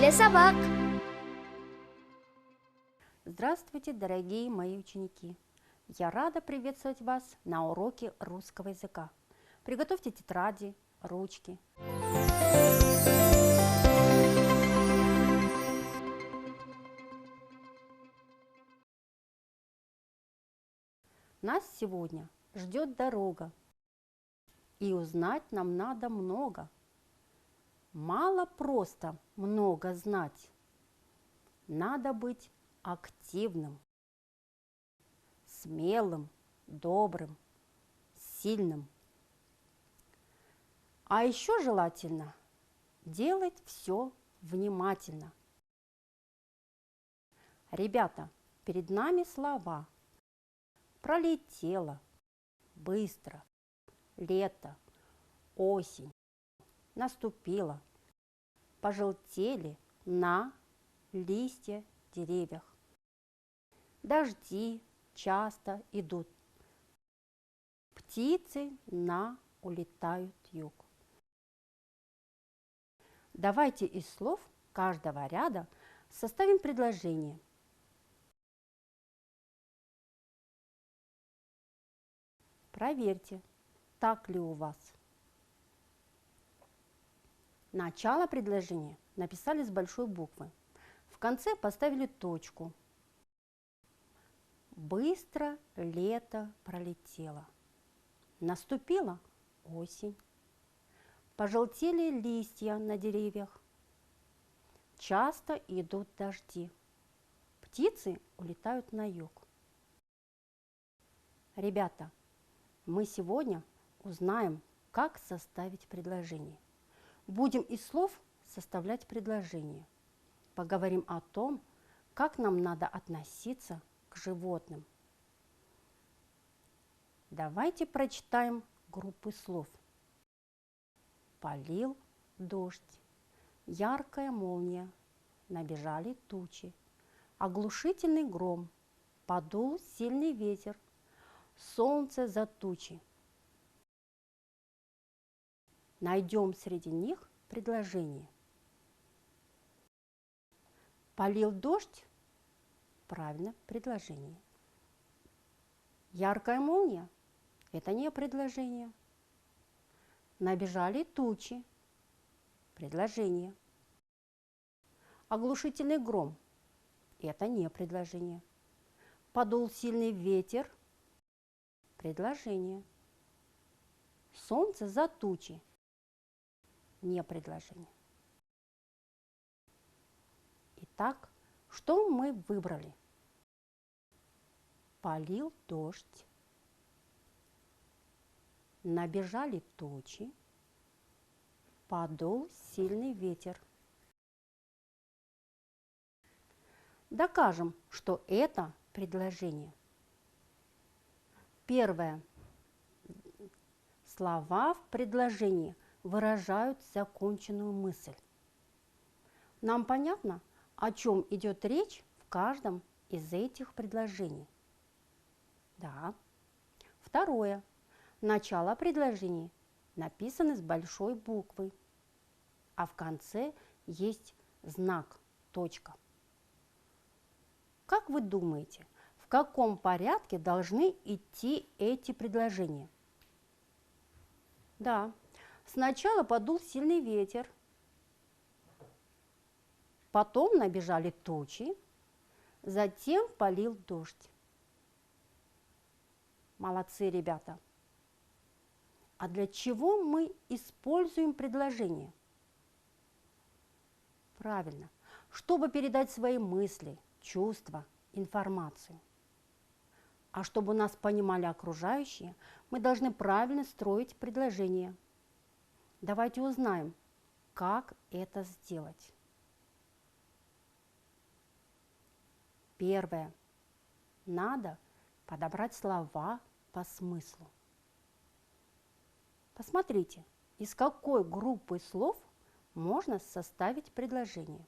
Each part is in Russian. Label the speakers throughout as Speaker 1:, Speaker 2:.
Speaker 1: для собак.
Speaker 2: Здравствуйте, дорогие мои ученики! Я рада приветствовать вас на уроке русского языка. Приготовьте тетради, ручки. Нас сегодня ждет дорога, и узнать нам надо много. Мало просто много знать, надо быть активным, смелым, добрым, сильным. А еще желательно делать все внимательно. Ребята, перед нами слова: пролетело, быстро, лето, осень, наступила, пожелтели на листья деревьях. Дожди часто идут, птицы на улетают юг. Давайте из слов каждого ряда составим предложение. Проверьте, так ли у вас. Начало предложения написали с большой буквы. В конце поставили точку. Быстро лето пролетело. Наступила осень. Пожелтели листья на деревьях. Часто идут дожди. Птицы улетают на юг. Ребята, мы сегодня узнаем, как составить предложение. Будем из слов составлять предложение. Поговорим о том, как нам надо относиться к животным. Давайте прочитаем группы слов. Полил дождь, яркая молния, набежали тучи, оглушительный гром, подул сильный ветер, солнце за тучи. Найдем среди них предложение. Полил дождь? Правильно, предложение. Яркая молния? Это не предложение. Набежали тучи? Предложение. Оглушительный гром? Это не предложение. Подул сильный ветер? Предложение. Солнце за тучи? Не предложение. Итак, что мы выбрали? Полил дождь, набежали тучи, подул сильный ветер. Докажем, что это предложение. Первое. Слова в предложении выражают законченную мысль. Нам понятно, о чем идет речь в каждом из этих предложений? Да. Второе. Начало предложения написано с большой буквы, а в конце есть знак, точка. Как вы думаете, в каком порядке должны идти эти предложения? Да. Сначала подул сильный ветер, потом набежали тучи, затем полил дождь. Молодцы, ребята! А для чего мы используем предложение? Правильно, чтобы передать свои мысли, чувства, информацию. А чтобы нас понимали окружающие, мы должны правильно строить предложение. Давайте узнаем, как это сделать. Первое. Надо подобрать слова по смыслу. Посмотрите, из какой группы слов можно составить предложение.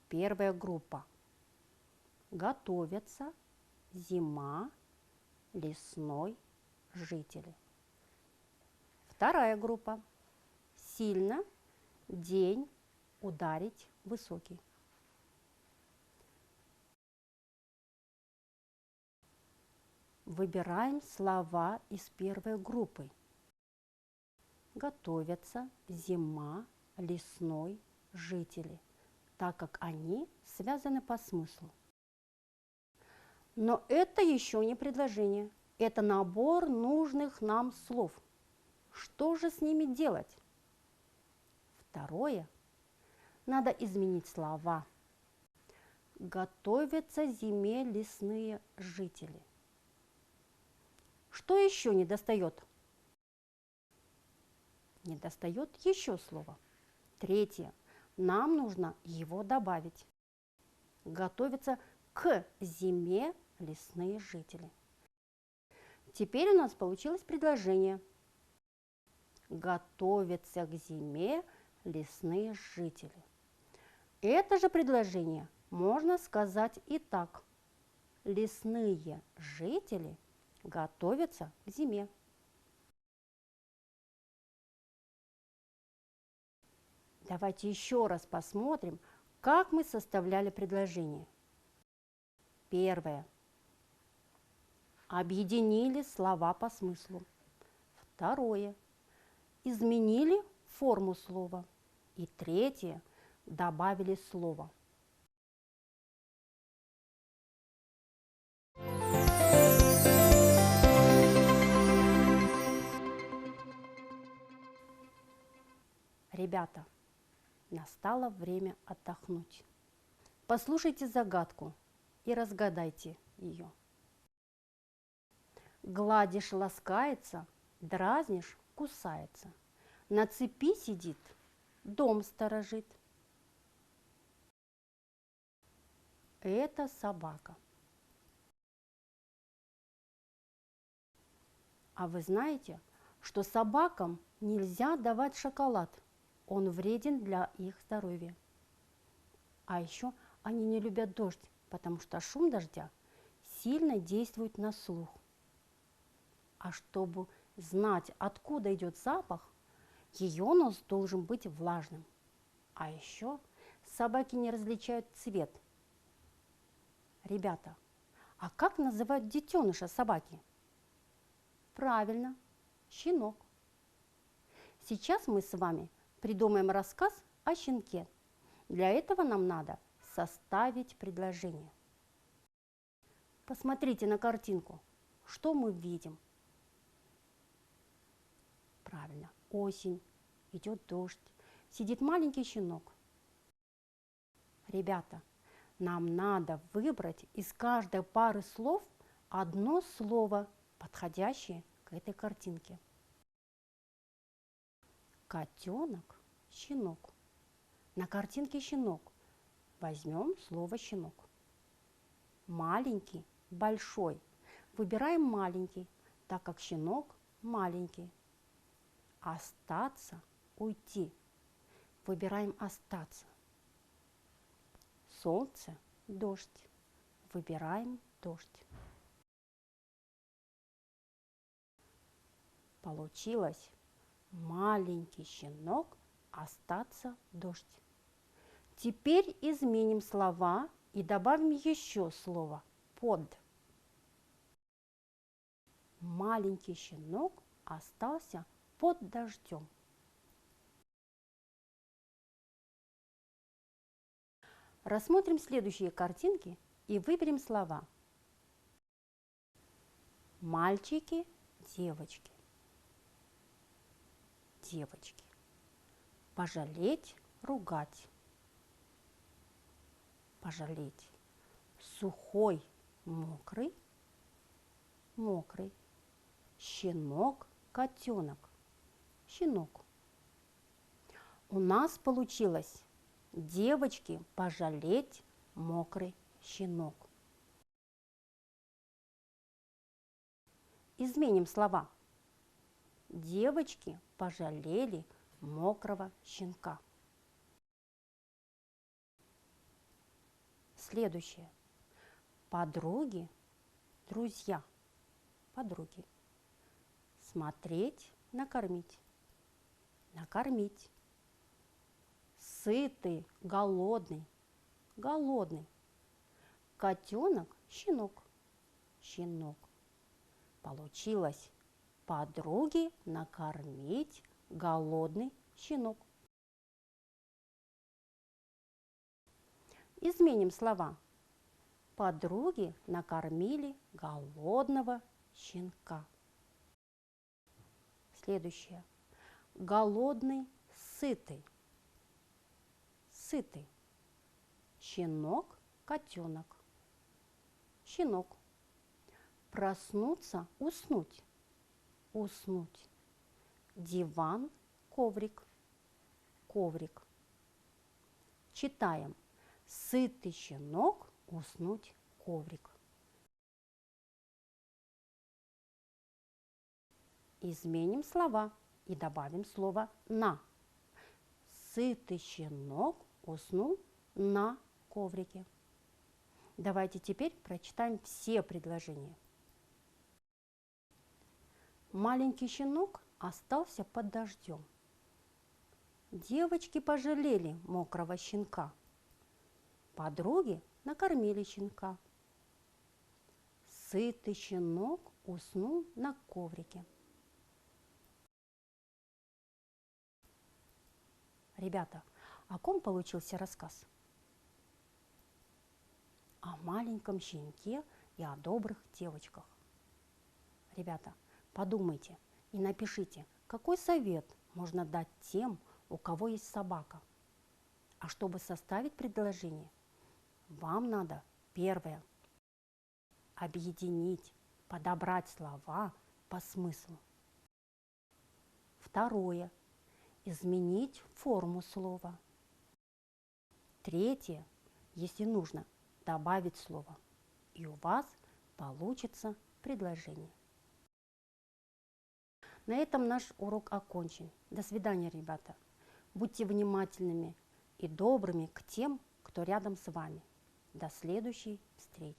Speaker 2: Первая группа. Готовятся, зима, лесной, жители. Вторая группа. сильно, день, ударить, высокий. Выбираем слова из первой группы. Готовятся, зима, лесной, жители, так как они связаны по смыслу. Но это еще не предложение, это набор нужных нам слов. Что же с ними делать? Второе. Надо изменить слова. Готовятся зиме лесные жители. Что еще недостает? Недостает еще слово. Третье. Нам нужно его добавить. Готовятся к зиме лесные жители. Теперь у нас получилось предложение. Готовятся к зиме лесные жители. Это же предложение можно сказать и так. Лесные жители готовятся к зиме. Давайте еще раз посмотрим, как мы составляли предложение. Первое. Объединили слова по смыслу. Второе. Изменили форму слова. И третье. Добавили слово. Ребята, настало время отдохнуть. Послушайте загадку и разгадайте ее. Гладишь, ласкается, дразнишь, кусается. На цепи сидит, дом сторожит. Это собака. А вы знаете, что собакам нельзя давать шоколад? Он вреден для их здоровья. А еще они не любят дождь, потому что шум дождя сильно действует на слух. А чтобы знать, откуда идет запах, ее нос должен быть влажным. А еще собаки не различают цвет. Ребята, а как называют детеныша собаки? Правильно, щенок. Сейчас мы с вами придумаем рассказ о щенке. Для этого нам надо составить предложение. Посмотрите на картинку. Что мы видим? Правильно, осень, идет дождь, сидит маленький щенок. Ребята, нам надо выбрать из каждой пары слов одно слово, подходящее к этой картинке. Котенок, щенок. На картинке щенок. Возьмем слово щенок. Маленький, большой. Выбираем маленький, так как щенок маленький. Остаться, уйти. Выбираем остаться. Солнце, дождь. Выбираем дождь. Получилось маленький щенок, остаться, дождь. Теперь изменим слова и добавим еще слово под. Маленький щенок остался под дождем. Рассмотрим следующие картинки и выберем слова. Мальчики, девочки. Девочки. Пожалеть, ругать. Пожалеть. Сухой, мокрый. Мокрый. Щенок, котенок. Щенок. У нас получилось девочки пожалеть, мокрый щенок. Изменим слова. Девочки пожалели мокрого щенка. Следующее. Подруги, друзья. Подруги. Смотреть, накормить. накормить. Сытый, голодный, голодный. Котенок, щенок, щенок. Получилось подруге накормить голодный щенок. Изменим слова. Подруги накормили голодного щенка. Следующее. Голодный, сытый. Сытый. Щенок, котенок. Щенок. Проснуться, уснуть. Уснуть. Диван, коврик. Коврик. Читаем. Сытый щенок, уснуть, коврик. Изменим слова и добавим слово «на». Сытый щенок уснул на коврике. Давайте теперь прочитаем все предложения. Маленький щенок остался под дождем. Девочки пожалели мокрого щенка. Подруги накормили щенка. Сытый щенок уснул на коврике. Ребята, о ком получился рассказ? О маленьком щенке и о добрых девочках. Ребята, подумайте и напишите, какой совет можно дать тем, у кого есть собака. А чтобы составить предложение, вам надо первое – объединить, подобрать слова по смыслу. Второе – изменить форму слова. Третье, если нужно, добавить слово, и у вас получится предложение. На этом наш урок окончен. До свидания, ребята. Будьте внимательными и добрыми к тем, кто рядом с вами. До следующей встречи.